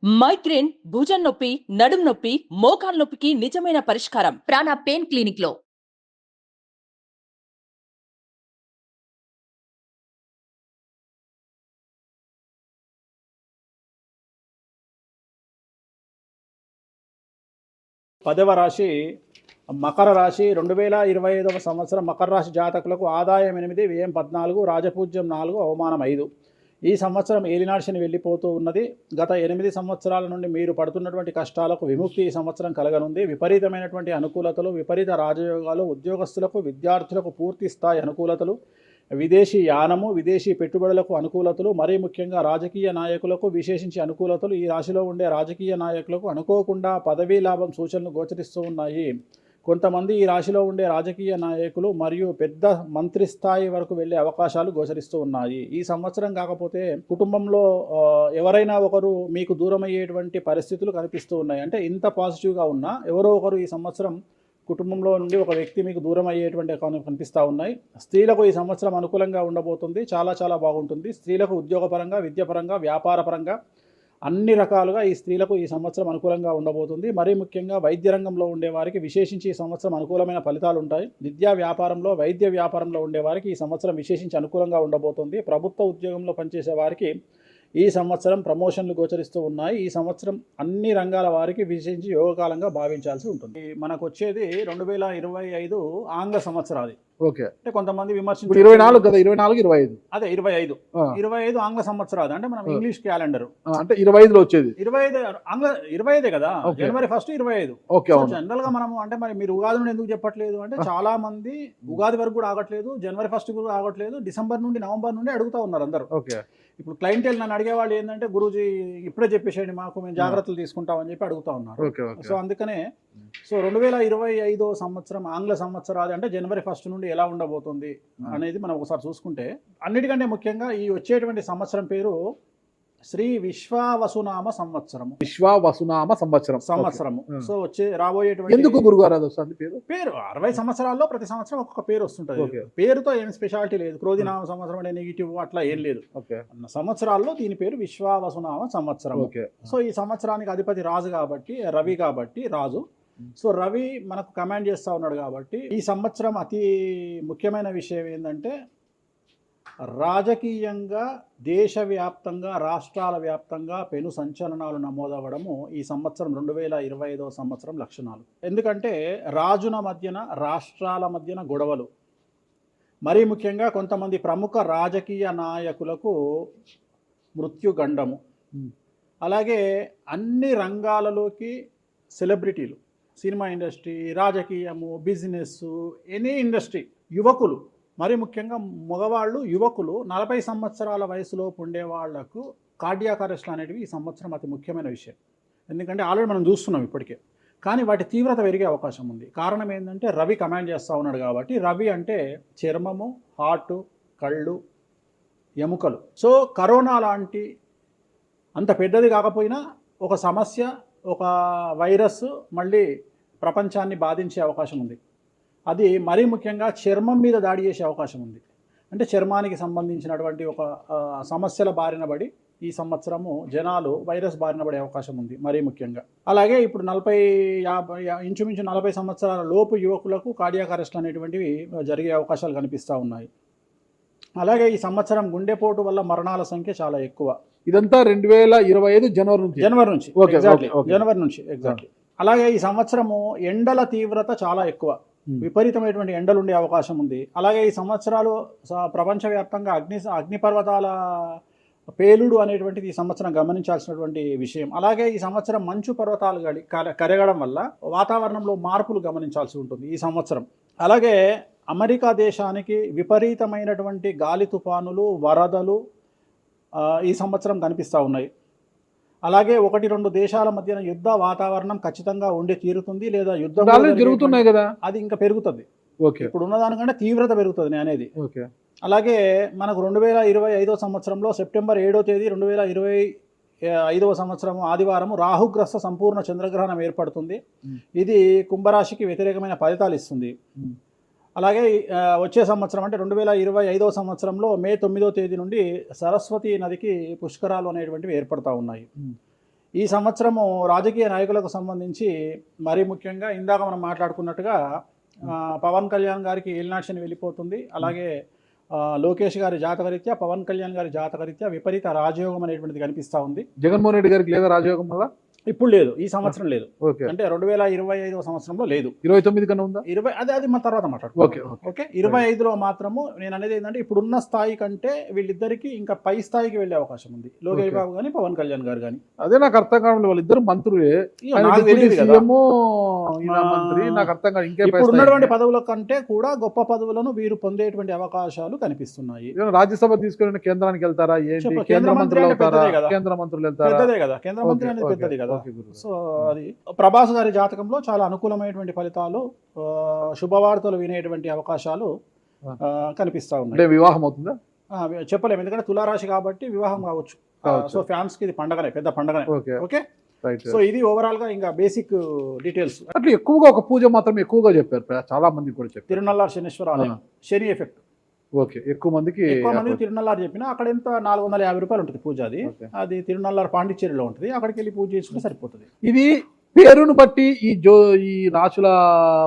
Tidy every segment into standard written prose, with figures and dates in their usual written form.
Migraine, భుజం నొప్పి, నడుం నొప్పి, మోకాలు నొప్పికి నిజమైన పరిష్కారం ప్రాణ పెయిన్ క్లినిక్ లో. పదవ రాశి మకర రాశి. 2025 సంవత్సరం మకర రాశి జాతకులకు ఆదాయం 8, వ్యయం 14, రాజపూజ్యం 4, అవమానం 5. ఈ సంవత్సరం ఏలినాటి శని వెళ్ళిపోతూ ఉన్నది. గత 8 సంవత్సరాల నుండి మీరు పడుతున్నటువంటి కష్టాలకు విముక్తి ఈ సంవత్సరం కలగనుంది. విపరీతమైనటువంటి అనుకూలతలు, విపరీత రాజయోగాలు, ఉద్యోగస్తులకు, విద్యార్థులకు పూర్తి స్థాయి అనుకూలతలు, విదేశీ యానము, విదేశీ పెట్టుబడులకు అనుకూలతలు, మరీ ముఖ్యంగా రాజకీయ నాయకులకు విశేషించి అనుకూలతలు. ఈ రాశిలో ఉండే రాజకీయ నాయకులకు అనుకోకుండా పదవీ లాభం సూచనలు గోచరిస్తూ ఉన్నాయి. కొంతమంది ఈ రాశిలో ఉండే రాజకీయ నాయకులు మరియు పెద్ద మంత్రి స్థాయి వరకు వెళ్ళే అవకాశాలు గోచరిస్తూ ఉన్నాయి. ఈ సంవత్సరం కాకపోతే కుటుంబంలో ఎవరైనా ఒకరు మీకు దూరం అయ్యేటువంటి పరిస్థితులు కనిపిస్తూ ఉన్నాయి. అంటే ఇంత పాజిటివ్గా ఉన్నా ఎవరో ఒకరు ఈ సంవత్సరం కుటుంబంలో నుండి ఒక వ్యక్తి మీకు దూరం అయ్యేటువంటి కనిపిస్తూ ఉన్నాయి. స్త్రీలకు ఈ సంవత్సరం అనుకూలంగా ఉండబోతుంది. చాలా చాలా బాగుంటుంది. స్త్రీలకు ఉద్యోగపరంగా, విద్యాపరంగా, వ్యాపారపరంగా అన్ని రకాలుగా ఈ స్త్రీలకు ఈ సంవత్సరం అనుకూలంగా ఉండబోతుంది. మరీ ముఖ్యంగా వైద్య రంగంలో ఉండేవారికి విశేషించి ఈ సంవత్సరం అనుకూలమైన ఫలితాలు ఉంటాయి. విద్యా వ్యాపారంలో, వైద్య వ్యాపారంలో ఉండేవారికి ఈ సంవత్సరం విశేషించి అనుకూలంగా ఉండబోతుంది. ప్రభుత్వ ఉద్యోగంలో పనిచేసే వారికి ఈ సంవత్సరం ప్రమోషన్లు గోచరిస్తూ ఉన్నాయి. ఈ సంవత్సరం అన్ని రంగాల వారికి విశేషించి యోగకాలంగా భావించాల్సి ఉంటుంది. మనకు వచ్చేది 2025 ఆంగ్ల సంవత్సరాది. ఓకే, అంటే కొంతమంది విమర్శించారు 24 కదా, 24, 25. అదే 25 ఆంగ్ల సంవత్సరాది. అంటే మనం ఇంగ్లీష్ క్యాలెండర్ అంటే 25లో వచ్చేది. 25 ఆంగ్ల 25 కదా, జనవరి 1 25. జనరల్ గా మనము అంటే మరి మీరు ఉగాది నుండి ఎందుకు చెప్పట్లేదు అంటే చాలా మంది ఉగాది వరకు కూడా ఆగట్లేదు, జనవరి 1 కూడా ఆగట్లేదు, డిసెంబర్ నుండి, నవంబర్ నుండి అడుగుతా ఉన్నారు అందరూ. ఓకే, ఇప్పుడు క్లయింటెల్ నన్ను అడిగేవాళ్ళు ఏంటంటే గురూజీ ఇప్పుడే చెప్పేసేయండి మాకు, మేము జాగ్రత్తలు తీసుకుంటామని చెప్పి అడుగుతా ఉన్నారు. సో అందుకనే 2025 సంవత్సరం ఆంగ్ల సంవత్సరాది అంటే జనవరి 1 నుండి ఎలా ఉండబోతుంది అనేది మనం ఒకసారి చూసుకుంటే, అన్నిటికంటే ముఖ్యంగా ఈ వచ్చేటువంటి సంవత్సరం పేరు శ్రీ విశ్వావసునామ సంవత్సరము. విశ్వావసునామ సంవత్సరము. సో వచ్చే రాబోయేటువంటి ఎందుకు గురుగారు పేరు 60 సంవత్సరాల్లో ప్రతి సంవత్సరం ఒక్కొక్క పేరు వస్తుంటది. పేరుతో ఏం స్పెషాలిటీ లేదు. క్రోధినామ సంవత్సరం అంటే నెగిటివ్ అట్లా ఏం లేదు. సంవత్సరాల్లో దీని పేరు విశ్వావసునామ సంవత్సరం. సో ఈ సంవత్సరానికి అధిపతి రాజు కాబట్టి, రవి కాబట్టి రాజు. సో రవి మనకు కమాండ్ చేస్తూ ఉన్నాడు కాబట్టి ఈ సంవత్సరం అతి ముఖ్యమైన విషయం ఏంటంటే రాజకీయంగా దేశవ్యాప్తంగా, రాష్ట్రాల వ్యాప్తంగా పెను సంచలనాలు నమోదవ్వడము ఈ సంవత్సరం 2025 సంవత్సరం లక్షణాలు. ఎందుకంటే రాజుల మధ్యన, రాష్ట్రాల మధ్యన గొడవలు, మరీ ముఖ్యంగా కొంతమంది ప్రముఖ రాజకీయ నాయకులకు మృత్యుగండము, అలాగే అన్ని రంగాలలోకి సెలబ్రిటీలు, సినిమా ఇండస్ట్రీ, రాజకీయము, బిజినెస్, ఎనీ ఇండస్ట్రీ, యువకులు, మరి ముఖ్యంగా మగవాళ్ళు, యువకులు 40 సంవత్సరాల వయసులోపు ఉండే వాళ్లకు కార్డియాక్ అరెస్ట్లు అనేటివి ఈ సంవత్సరం అతి ముఖ్యమైన విషయం. ఎందుకంటే ఆల్రెడీ మనం చూస్తున్నాం ఇప్పటికే, కానీ వాటి తీవ్రత పెరిగే అవకాశం ఉంది. కారణం ఏంటంటే రవి కమాండ్ చేస్తూ ఉన్నాడు కాబట్టి. రవి అంటే చర్మము, హార్ట్, కళ్ళు, ఎముకలు. సో కరోనా లాంటి అంత పెద్దది కాకపోయినా ఒక సమస్య, ఒక వైరస్ మళ్ళీ ప్రపంచాన్ని బాధించే అవకాశం ఉంది. అది మరీ ముఖ్యంగా చర్మం మీద దాడి చేసే అవకాశం ఉంది. అంటే చర్మానికి సంబంధించినటువంటి ఒక సమస్యల బారిన పడి ఈ సంవత్సరము జనాలు వైరస్ బారిన పడే అవకాశం ఉంది మరీ ముఖ్యంగా. అలాగే ఇప్పుడు ఇంచుమించు 40 సంవత్సరాల లోపు యువకులకు కార్డియాక్ అరెస్ట్ అనేటువంటివి జరిగే అవకాశాలు కనిపిస్తూ ఉన్నాయి. అలాగే ఈ సంవత్సరం గుండెపోటు వల్ల మరణాల సంఖ్య చాలా ఎక్కువ. ఇదంతా 2025 జనవరి నుంచి. ఎగ్జాక్ట్లీ. అలాగే ఈ సంవత్సరము ఎండల తీవ్రత చాలా ఎక్కువ, విపరీతమైనటువంటి ఎండలు ఉండే అవకాశం ఉంది. అలాగే ఈ సంవత్సరాలు ప్రపంచవ్యాప్తంగా అగ్నిపర్వతాల పేలుడు అనేటువంటిది ఈ సంవత్సరం గమనించాల్సినటువంటి విషయం. అలాగే ఈ సంవత్సరం మంచు పర్వతాలు కరగడం వల్ల వాతావరణంలో మార్పులు గమనించాల్సి ఉంటుంది ఈ సంవత్సరం. అలాగే అమెరికా దేశానికి విపరీతమైనటువంటి గాలి తుఫానులు, వరదలు ఈ సంవత్సరం కనిపిస్తూ ఉన్నాయి. అలాగే 1-2 దేశాల మధ్యన యుద్ధ వాతావరణం ఖచ్చితంగా ఉండి తీరుతుంది, లేదా యుద్ధం జరుగుతున్నాయి కదా, అది ఇంకా పెరుగుతుంది. ఇప్పుడు ఉన్నదానికంటే తీవ్రత పెరుగుతుంది అనేది. అలాగే మనకు 2025 సంవత్సరంలో సెప్టెంబర్ 7వ తేదీ 2025 సంవత్సరం ఆదివారం రాహుగ్రస్త సంపూర్ణ చంద్రగ్రహణం ఏర్పడుతుంది. ఇది కుంభరాశికి వ్యతిరేకమైన ఫలితాలు ఇస్తుంది. అలాగే వచ్చే సంవత్సరం అంటే 2025 సంవత్సరంలో మే 9వ తేదీ నుండి సరస్వతి నదికి పుష్కరాలు అనేటువంటివి ఏర్పడతా ఉన్నాయి. ఈ సంవత్సరము రాజకీయ నాయకులకు సంబంధించి మరీ ముఖ్యంగా ఇందాక మనం మాట్లాడుకున్నట్టుగా పవన్ కళ్యాణ్ గారికి ఏలినాశని వెళ్ళిపోతుంది. అలాగే లోకేష్ గారి జాతకరీత్యా, పవన్ కళ్యాణ్ గారి జాతకరీత్యా విపరీత రాజయోగం అనేటువంటిది కనిపిస్తూ ఉంది. జగన్మోహన్ రెడ్డి గారికి లేదా రాజయోగం వల్ల? ఇప్పుడు లేదు, ఈ సంవత్సరం లేదు. ఓకే, అంటే 2025 సంవత్సరంలో లేదు. 29 కన్నా ఉందా? 20 అది మన తర్వాత మాట్లాడు. ఓకే ఓకే 25లో మాత్రము నేను అనేది ఏంటంటే ఇప్పుడున్న స్థాయి కంటే వీళ్ళిద్దరికి ఇంకా పై స్థాయికి వెళ్ళే అవకాశం ఉంది. లోకేష్ బాబు కానీ పవన్ కళ్యాణ్ గారు కానీ. అదే నాకు అర్థం కావడం, వాళ్ళిద్దరు మంత్రులే, నాకు తెలియదు కదా. మంత్రి, నాకు అర్థం కాదు. ఇంకా ఇప్పుడు ఉన్నటువంటి పదవుల కంటే కూడా గొప్ప పదవులను వీరు పొందేటువంటి అవకాశాలు కనిపిస్తున్నాయి. రాజ్యసభ తీసుకుని కేంద్రానికి వెళ్తారా ఏంటి? కేంద్ర మంత్రులు అవుతారా? కేంద్ర మంత్రులు వెళ్తారా? పెద్దదే కదా, కేంద్ర మంత్రి అనేది పెద్దది కదా. సో అది ప్రభాస్ గారి జాతకంలో చాలా అనుకూలమైనటువంటి ఫలితాలు, శుభవార్తలు వినేటువంటి అవకాశాలు కనిపిస్తా ఉన్నాయి. వివాహం అవుతుందా చెప్పలేము, ఎందుకంటే తులారాశి కాబట్టి వివాహం కావచ్చు. సో ఫ్యాన్స్ కి ఇది పండగనే, పెద్ద పండగనే. ఓకే సో ఇది ఓవరాల్ గా ఇంకా బేసిక్ డీటెయిల్స్. అట్లా ఎక్కువగా ఒక పూజ మాత్రం ఎక్కువగా చెప్పారు, చాలా మంది కూడా చెప్పారు. తిరునల్లార్ శనీశ్వర ఆలయం, శని ఎఫెక్ట్. ఓకే, ఎక్కువ మందికి తిరునల్లారు చెప్పిన అక్కడ ఎంత 450 రూపాయలు ఉంటుంది పూజ. అది తిరునల్లారు పాండిచ్చేరిలో ఉంటుంది, అక్కడికి వెళ్ళి పూజ చేసుకుంటే సరిపోతుంది. ఇది పేరును బట్టి ఈ రాశుల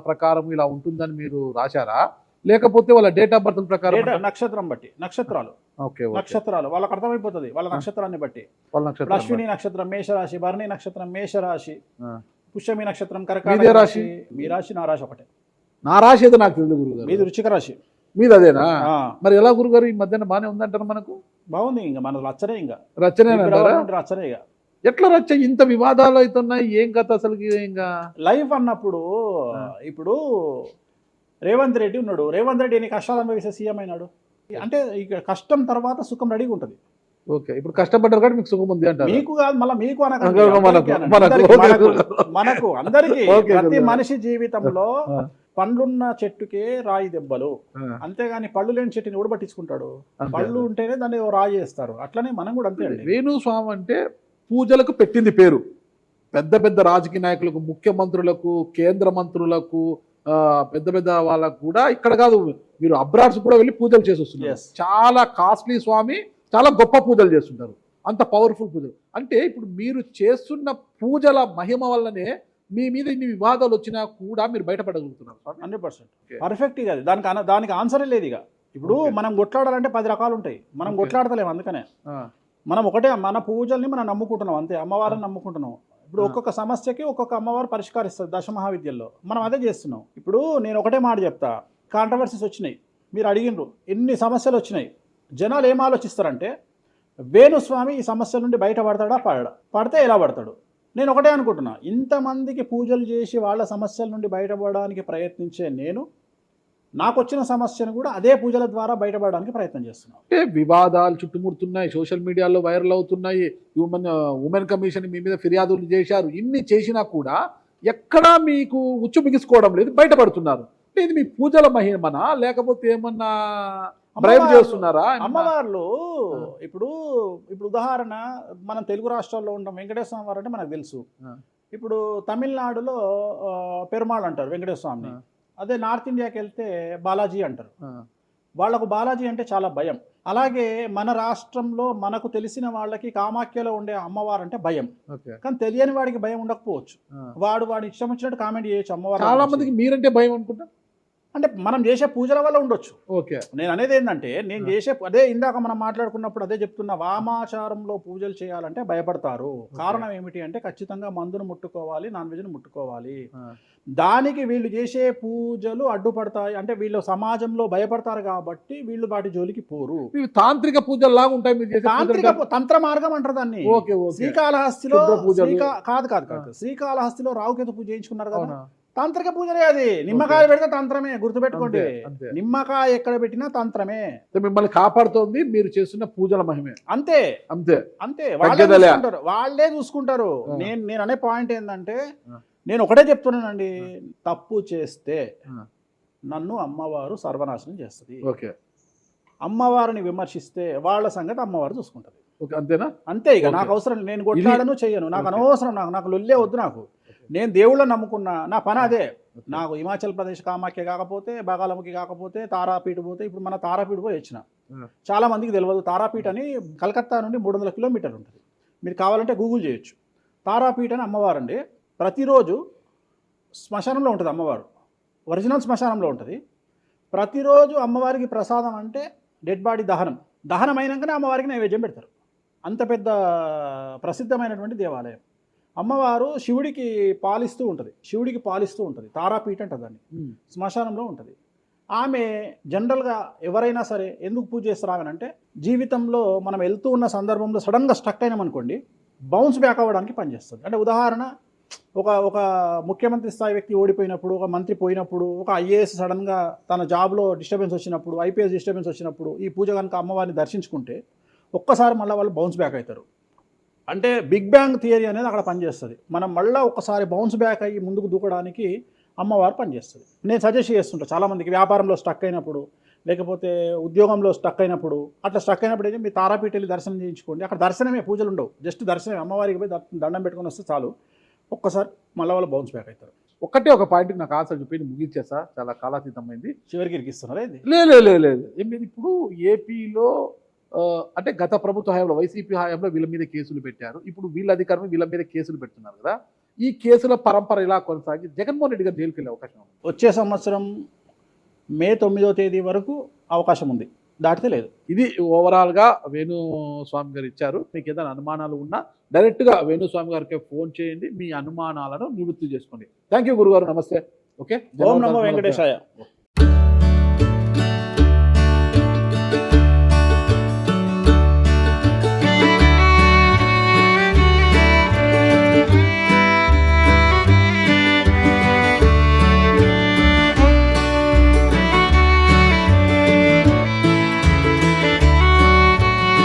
ప్రకారం ఇలా ఉంటుందని మీరు రాశారా, లేకపోతే వాళ్ళ డేట్ ఆఫ్ బర్త్ ప్రకారం? నక్షత్రం బట్టి, నక్షత్రాలు. నక్షత్రాలు వాళ్ళకి అర్థమైపోతుంది, వాళ్ళ నక్షత్రాన్ని బట్టి. అశ్విని నక్షత్రం మేషరాశి, భరణి నక్షత్రం మేషరాశి, పుష్యమి నక్షత్రం కర్కాటక రాశి. మీ రాశి నా రాశి ఒకటే. నా రాశి ఏదో నాకు తెలియదు గురుగారు. మీది వృశ్చిక రాశి. మీది అదేనా? మరి ఎలా గురుగారు ఈ మధ్యన బాగానే ఉందంటారు? మనకు బాగుంది, ఇంకా మన రచనే, ఇంకా రచనే రచనే. ఎట్లా రచ్చ? ఇంత వివాదాలు అవుతున్నాయి, ఏం కథ అసలు? ఇంకా లైఫ్ అన్నప్పుడు ఇప్పుడు రేవంత్ రెడ్డి ఉన్నాడు, రేవంత్ రెడ్డి ఎన్ని కష్టాలు అనుభవిస్తే సీఎం అయినాడు. అంటే ఇక కష్టం తర్వాత సుఖం రెడీగా ఉంటుంది. ఓకే, ఇప్పుడు కష్టపడ్డారు కాబట్టి మీకు సుఖం ఉంది అంటారు. మీకు కాదు, మళ్ళీ మీకు మనకు అందరికీ. ప్రతి మనిషి జీవితంలో పండ్లున్న చెట్టుకే రాయి దెబ్బలు, అంతేగాని పళ్ళు లేని చెట్టుని కూడా పట్టించుకుంటాడు. పళ్ళు ఉంటేనే దాన్ని రాయి చేస్తారు. అట్లనే మనం కూడా అంతే. వేణుస్వామి అంటే పూజలకు పెట్టింది పేరు. పెద్ద పెద్ద రాజకీయ నాయకులకు, ముఖ్యమంత్రులకు, కేంద్ర మంత్రులకు, పెద్ద పెద్ద వాళ్ళకు కూడా ఇక్కడ కాదు, మీరు అబ్రాడ్స్ కూడా వెళ్ళి పూజలు చేసి వస్తున్నారు. చాలా కాస్ట్లీ స్వామి, చాలా గొప్ప పూజలు చేస్తుంటారు, అంత పవర్ఫుల్ పూజలు. అంటే ఇప్పుడు మీరు చేస్తున్న పూజల మహిమ వల్లనే మీ మీద ఇన్ని వివాదాలు వచ్చినా కూడా మీరు బయటపడగలుగుతున్నారు. 100% పర్ఫెక్ట్. ఇక దానికి ఆన్సరే లేదు. ఇక ఇప్పుడు మనం కొట్లాడాలంటే 10 రకాలు ఉంటాయి, మనం కొట్లాడతలేము. అందుకనే మనం ఒకటే, మన పూజల్ని మనం నమ్ముకుంటున్నాం అంతే, అమ్మవారిని నమ్ముకుంటున్నాం. ఇప్పుడు ఒక్కొక్క సమస్యకి ఒక్కొక్క అమ్మవారు పరిష్కరిస్తారు దశమహావిద్యల్లో, మనం అదే చేస్తున్నాం. ఇప్పుడు నేను ఒకటే మాట చెప్తా, కాంట్రవర్సీస్ వచ్చినాయి, మీరు అడిగినరు, ఎన్ని సమస్యలు వచ్చినాయి. జనాలు ఏం ఆలోచిస్తారంటే వేణుస్వామి ఈ సమస్యల నుండి బయటపడతాడా, పడితే ఎలా పడతాడు? నేను ఒకటే అనుకుంటున్నా, ఇంతమందికి పూజలు చేసి వాళ్ళ సమస్యల నుండి బయటపడడానికి ప్రయత్నించే నేను, నాకు వచ్చిన సమస్యను కూడా అదే పూజల ద్వారా బయటపడడానికి ప్రయత్నం చేస్తున్నాను. వివాదాలు చుట్టుముడుతున్నాయి, సోషల్ మీడియాలో వైరల్ అవుతున్నాయి, ఉమెన్ కమిషన్ మీ మీద ఫిర్యాదులు చేశారు. ఇన్ని చేసినా కూడా ఎక్కడా మీకు ఉచ్చు బిగుసుకోవడం లేదు, బయటపడుతున్నారు. అంటే ఇది మీ పూజల మహిమనా, లేకపోతే ఏమన్నా బ్రైబ్ చేస్తున్నారా? అమ్మవార్లు ఇప్పుడు ఉదాహరణ, మనం తెలుగు రాష్ట్రాల్లో ఉంటాం, వెంకటేశ్వర స్వామి వారు అంటే మనకు తెలుసు. ఇప్పుడు తమిళనాడులో పెరుమాళ్ అంటారు వెంకటేశ్వర స్వామిని, అదే నార్త్ ఇండియాకి వెళ్తే బాలాజీ అంటారు. వాళ్లకు బాలాజీ అంటే చాలా భయం. అలాగే మన రాష్ట్రంలో మనకు తెలిసిన వాళ్ళకి కామాఖ్యలో ఉండే అమ్మవారు అంటే భయం, కానీ తెలియని వాడికి భయం ఉండకపోవచ్చు. వాడి ఇష్టం వచ్చినట్టు కామెంట్ చేయొచ్చు అమ్మవారు. చాలా మందికి మీరంటే భయం అనుకుంటా, అంటే మనం చేసే పూజల వల్ల ఉండొచ్చు. ఓకే, నేను అనేది ఏంటంటే, నేను చేసే అదే ఇందాక మనం మాట్లాడుకున్నప్పుడు అదే చెప్తున్నా, వామాచారంలో పూజలు చేయాలంటే భయపడతారు. కారణం ఏమిటి అంటే, ఖచ్చితంగా మందును ముట్టుకోవాలి, నాన్ వెజ్ను ముట్టుకోవాలి. దానికి వీళ్ళు చేసే పూజలు అడ్డుపడతాయి. అంటే వీళ్ళు సమాజంలో భయపడతారు కాబట్టి వీళ్ళు వాటి జోలికి పోరు. తాంత్రిక పూజలు లాగా ఉంటాయి. తాంత్రిక తంత్ర మార్గం అంటారు దాన్ని. శ్రీకాళహస్తిలో కాదు శ్రీకాళహస్తిలో రావుకేతు పూజ చేయించుకున్నారు కదా, తాంత్రిక పూజలే. అది నిమ్మకాయ పెడితే తంత్రమే, గుర్తుపెట్టుకోండి. నిమ్మకాయ ఎక్కడ పెట్టినా తంత్రమే. మిమ్మల్ని కాపాడుతోంది మీరు చేస్తున్న పూజల మహిమే. అంతే అంతే అంతే, వాళ్ళే చూసుకుంటారు. నేను అనే పాయింట్ ఏంటంటే, నేను ఒకటే చెప్తున్నానండి, తప్పు చేస్తే నన్ను అమ్మవారు సర్వనాశనం చేస్తుంది. ఓకే, అమ్మవారిని విమర్శిస్తే వాళ్ళ సంగతి అమ్మవారు చూసుకుంటది. అంతేనా? అంతే. ఇక నాకు అవసరం, నేను కొట్లాడను చెయ్యను, నాకు అనవసరం, నాకు లొల్లే వద్దు. నాకు నేను దేవుళ్ళని నమ్ముకున్నా, నా పని అదే. నాకు హిమాచల్ ప్రదేశ్ కామాఖ్య కాకపోతే, బాగాలముఖి కాకపోతే, తారాపీఠ పోతే, ఇప్పుడు మన తారాపీఠ పోయి వచ్చిన. చాలా మందికి తెలియదు, తారాపీఠ అని కలకత్తా నుండి 300 కిలోమీటర్లు ఉంటుంది. మీరు కావాలంటే గూగుల్ చేయొచ్చు. తారాపీఠ అని అమ్మవారు అండి. ప్రతిరోజు శ్మశానంలో ఉంటుంది అమ్మవారు, ఒరిజినల్ శ్మశానంలో ఉంటుంది. ప్రతిరోజు అమ్మవారికి ప్రసాదం అంటే డెడ్ బాడీ దహనం అయినాకనే అమ్మవారికి నైవేద్యం పెడతారు. అంత పెద్ద ప్రసిద్ధమైనటువంటి దేవాలయం. అమ్మవారు శివుడికి పాలిస్తూ ఉంటుంది. తారాపీఠ అంటుంది దాన్ని. శ్మశానంలో ఉంటుంది. ఆమె జనరల్గా ఎవరైనా సరే ఎందుకు పూజ చేస్తారు అంటే, జీవితంలో మనం వెళ్తూ ఉన్న సందర్భంలో సడన్గా స్టక్ అయినామనుకోండి, బౌన్స్ బ్యాక్ అవ్వడానికి పనిచేస్తుంది. అంటే ఉదాహరణ, ఒక ముఖ్యమంత్రి స్థాయి వ్యక్తి ఓడిపోయినప్పుడు, ఒక మంత్రి పోయినప్పుడు, ఒక ఐఏఎస్ సడన్గా తన జాబ్లో డిస్టర్బెన్స్ వచ్చినప్పుడు, ఐపీఎస్ డిస్టర్బెన్స్ వచ్చినప్పుడు ఈ పూజ కనుక అమ్మవారిని దర్శించుకుంటే ఒక్కసారి మళ్ళీ వాళ్ళు బౌన్స్ బ్యాక్ అవుతారు. అంటే బిగ్ బ్యాంగ్ థియరీ అనేది అక్కడ పనిచేస్తుంది. మనం మళ్ళీ ఒక్కసారి బౌన్స్ బ్యాక్ అయ్యి ముందుకు దూకడానికి అమ్మవారు పనిచేస్తుంది. నేను సజెస్ట్ చేస్తుంటాను చాలామందికి, వ్యాపారంలో స్టక్ అయినప్పుడు, లేకపోతే ఉద్యోగంలో స్టక్ అయినప్పుడు, అట్లా స్టక్ అయినప్పుడు అయితే మీ తారాపీఠ వెళ్ళి దర్శనం చేయించుకోండి. అక్కడ దర్శనమే, పూజలు ఉండవు, జస్ట్ దర్శనమే. అమ్మవారికి పోయి దండం పెట్టుకొని వస్తే చాలు, ఒక్కసారి మళ్ళీ వాళ్ళు బౌన్స్ బ్యాక్ అవుతారు. ఒకటే ఒక పాయింట్కి నాకు ఆన్సర్ చెప్పి ముగించేసా, చాలా కాలాతీతమైంది. చివరికి ఇరికిస్తున్నారు ఇది. లేదు ఏం లేదు. ఇప్పుడు ఏపీలో అంటే గత ప్రభుత్వ హయాంలో, వైసీపీ హయాంలో వీళ్ళ మీద కేసులు పెట్టారు. ఇప్పుడు వీళ్ళ అధికారం వీళ్ళ మీద కేసులు పెడుతున్నారు కదా. ఈ కేసుల పరంపర ఇలా కొనసాగి జగన్మోహన్ రెడ్డి గారు జైలుకి వెళ్ళే అవకాశం ఉంది. వచ్చే సంవత్సరం మే 9వ తేదీ వరకు అవకాశం ఉంది, దాటితే లేదు. ఇది ఓవరాల్గా వేణుస్వామి గారు ఇచ్చారు. మీకు ఏదైనా అనుమానాలు ఉన్నా డైరెక్ట్గా వేణుస్వామి గారికి ఫోన్ చేయండి, మీ అనుమానాలను నివృత్తి చేసుకోండి. థ్యాంక్ యూ గురుగారు, నమస్తే. ఓకే, ఓం నమో వెంకటేశాయ.